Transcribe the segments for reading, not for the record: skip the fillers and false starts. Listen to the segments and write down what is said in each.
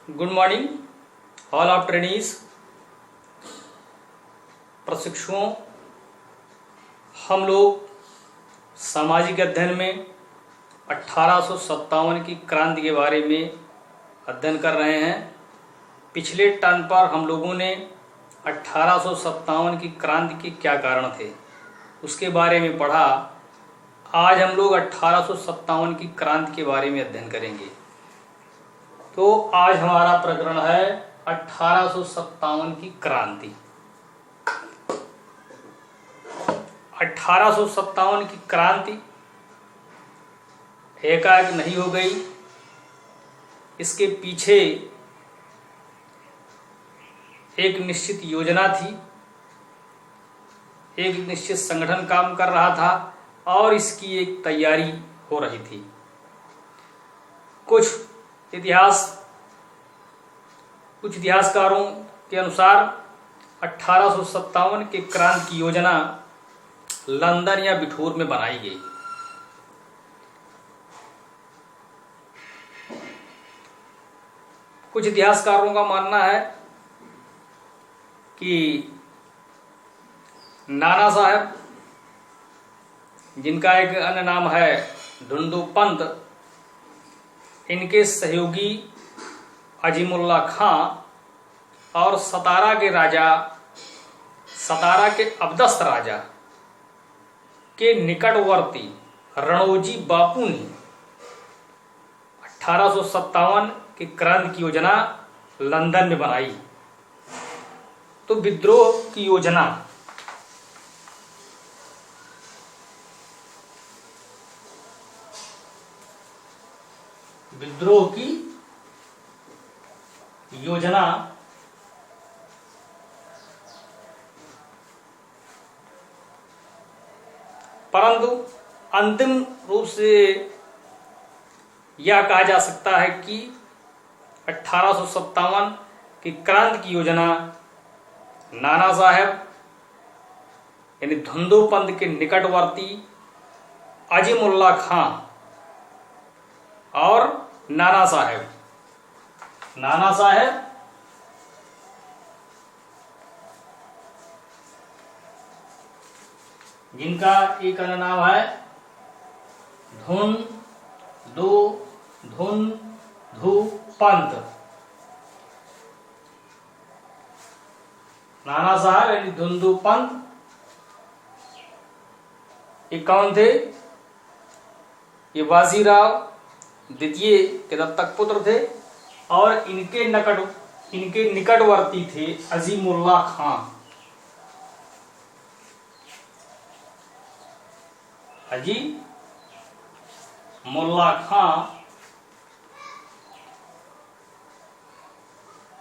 Good morning all of trainees प्रशिक्षुओं। हम लोग सामाजिक अध्ययन में 1857 की क्रांति के बारे में अध्ययन कर रहे हैं। पिछले टर्न पर हम लोगों ने 1857 की क्रांति के क्या कारण थे उसके बारे में पढ़ा। आज हम लोग 1857 की क्रांति के बारे में अध्ययन करेंगे। तो आज हमारा प्रकरण है 1857 की क्रांति। 1857 की क्रांति एकाएक नहीं हो गई। इसके पीछे एक निश्चित योजना थी, एक निश्चित संगठन काम कर रहा था और इसकी एक तैयारी हो रही थी। कुछ इतिहासकारों के अनुसार 1857 के क्रांति की योजना लंदन या बिठूर में बनाई गई। कुछ इतिहासकारों का मानना है कि नाना साहब, जिनका एक अन्य नाम है धुंधु पंत, इनके सहयोगी अजीमुल्ला खां और सतारा के अब्दस्त राजा के निकटवर्ती रणोजी बापू ने 1857 की क्रांति की योजना लंदन में बनाई। तो विद्रोह की योजना परंतु अंतिम रूप से यह कहा जा सकता है कि 1857 की क्रांति की योजना नाना साहब यानी धुंधु पंत के निकटवर्ती अजीमुल्ला खां और नाना साहब जिनका एक अन्य नाम है धुंधु पंत। नाना साहब यानी धुंधु पंत ये कौन थे? ये बाजीराव द्वितीय के दत्तक पुत्र थे और इनके निकटवर्ती थे अजीमुल्ला खां। अजीमुल्ला खां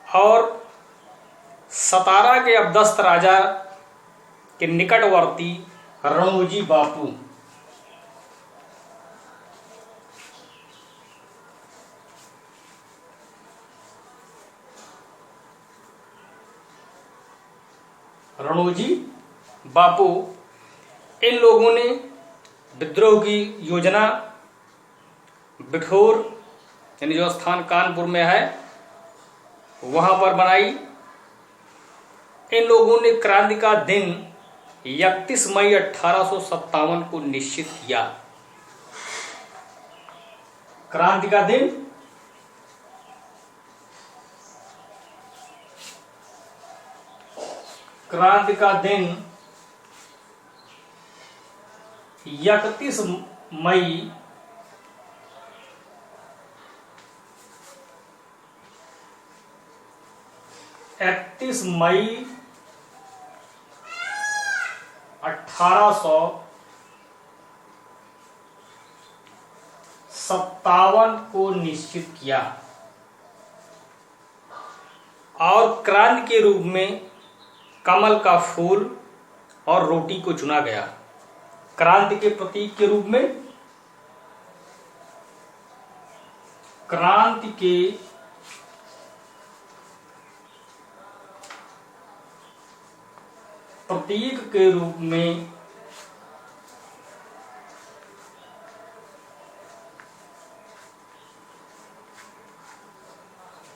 और सतारा के अब्दस्त राजा के निकटवर्ती रणोजी बापू। इन लोगों ने विद्रोह की योजना बिठूर यानी जो स्थान कानपुर में है वहां पर बनाई। इन लोगों ने क्रांति का दिन 31 मई 1857 को निश्चित किया। क्रांति का दिन 31 मई 1857 को निश्चित किया और क्रांति के रूप में कमल का फूल और रोटी को चुना गया। क्रांति के प्रतीक के रूप में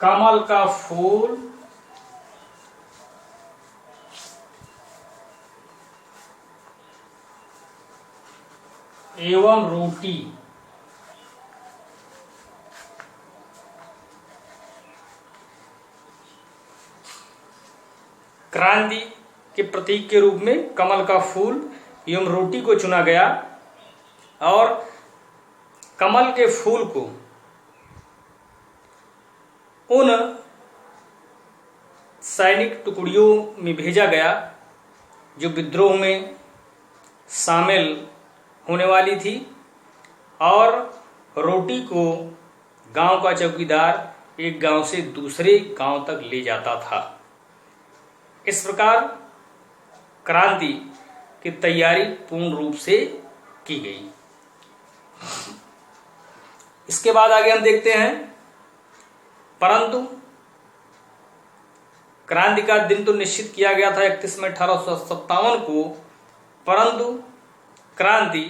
कमल का फूल एवं रोटी क्रांति के प्रतीक के रूप में कमल का फूल एवं रोटी को चुना गया और कमल के फूल को उन सैनिक टुकड़ियों में भेजा गया जो विद्रोह में शामिल होने वाली थी और रोटी को गांव का चौकीदार एक गांव से दूसरे गांव तक ले जाता था। इस प्रकार क्रांति की तैयारी पूर्ण रूप से की गई। इसके बाद आगे हम देखते हैं, परंतु क्रांति का दिन तो निश्चित किया गया था 31 मई 1857 को, परंतु क्रांति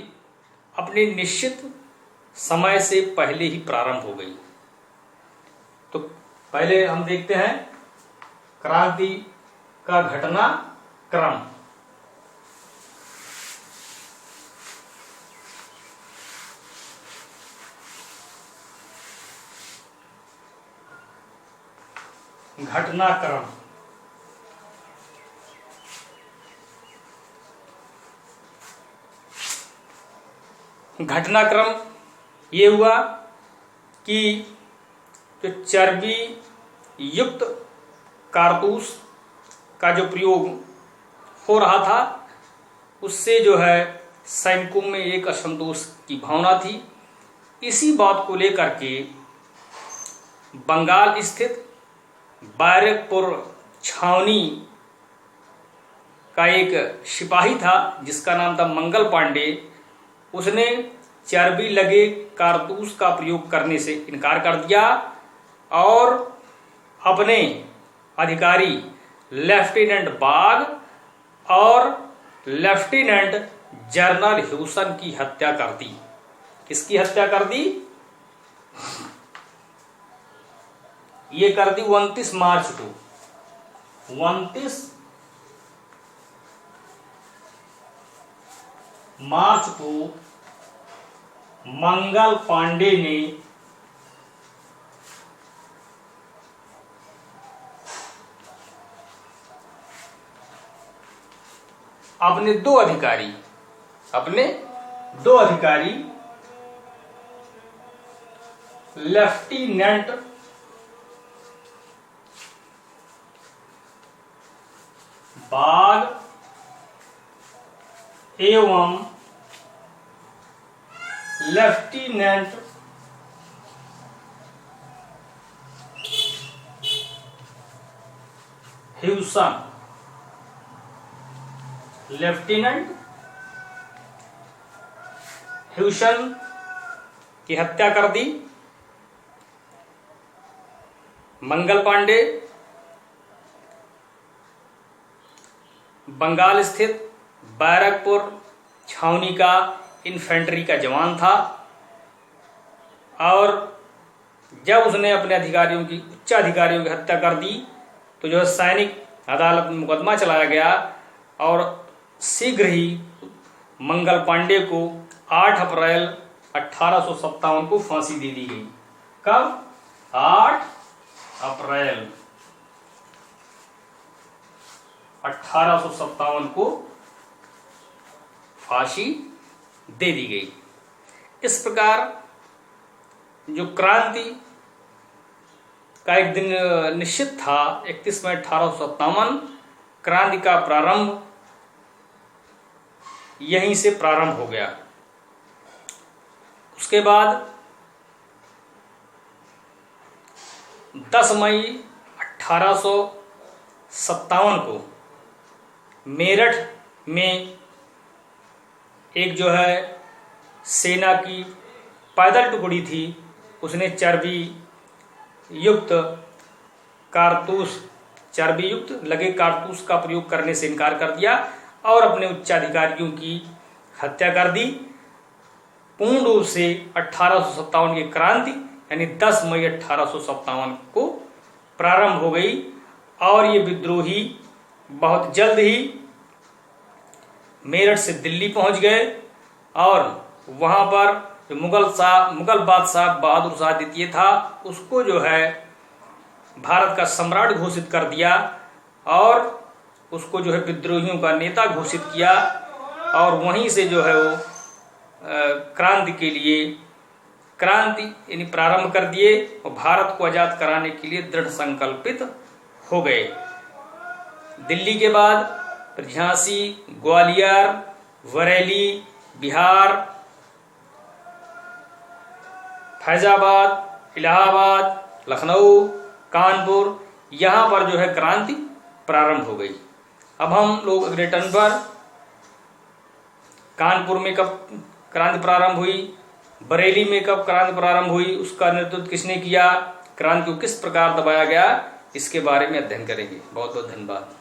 अपने निश्चित समय से पहले ही प्रारंभ हो गई। तो पहले हम देखते हैं क्रांति का घटना क्रम। घटनाक्रम घटनाक्रम ये हुआ कि जो चर्बी युक्त कारतूस का जो प्रयोग हो रहा था उससे जो है सैनिकों में एक असंतोष की भावना थी। इसी बात को लेकर के बंगाल स्थित बैरकपुर छावनी का एक सिपाही था जिसका नाम था मंगल पांडे। उसने चर्बी लगे कारतूस का प्रयोग करने से इनकार कर दिया और अपने अधिकारी लेफ्टिनेंट बाग और लेफ्टिनेंट जनरल ह्यूसन की हत्या कर दी। किसकी हत्या कर दी? ये कर दी 29 मार्च को। 29 मार्च को मंगल पांडे ने अपने दो अधिकारी लेफ्टिनेंट बाग एवं लेफ्टिनेंट ह्यूसन की हत्या कर दी। मंगल पांडे बंगाल स्थित बैरकपुर छावनी का इन्फेंट्री का जवान था और जब उसने अपने उच्च अधिकारियों की हत्या कर दी तो जो सैनिक अदालत में मुकदमा चलाया गया और शीघ्र ही मंगल पांडे को 8 अप्रैल 1857 को फांसी दे दी गई। कब? 8 अप्रैल 1857 को फांसी दे दी गई। इस प्रकार जो क्रांति का एक दिन निश्चित था 31 मई 1857, क्रांति का प्रारंभ यहीं से प्रारंभ हो गया। उसके बाद 10 मई 1857 को मेरठ में एक जो है सेना की पैदल टुकड़ी थी, उसने चर्बी युक्त लगे कारतूस का प्रयोग करने से इनकार कर दिया और अपने उच्चाधिकारियों की हत्या कर दी। पूर्ण रूप से 1857 की क्रांति यानी 10 मई 1857 को प्रारंभ हो गई और ये विद्रोही बहुत जल्द ही मेरठ से दिल्ली पहुंच गए और वहां पर जो मुगल बादशाह बहादुर शाह द्वितीय था उसको जो है भारत का सम्राट घोषित कर दिया और उसको जो है विद्रोहियों का नेता घोषित किया और वहीं से जो है वो क्रांति के लिए क्रांति यानी प्रारंभ कर दिए और भारत को आजाद कराने के लिए दृढ़ संकल्पित हो गए। दिल्ली के बाद फिर झांसी, ग्वालियर, बरेली, बिहार, फैजाबाद, इलाहाबाद, लखनऊ, कानपुर, यहाँ पर जो है क्रांति प्रारंभ हो गई। अब हम लोग अगले टर्न पर कानपुर में कब क्रांति प्रारंभ हुई, बरेली में कब क्रांति प्रारंभ हुई, उसका नेतृत्व किसने किया, क्रांति को किस प्रकार दबाया गया, इसके बारे में अध्ययन करेंगे। बहुत बहुत धन्यवाद।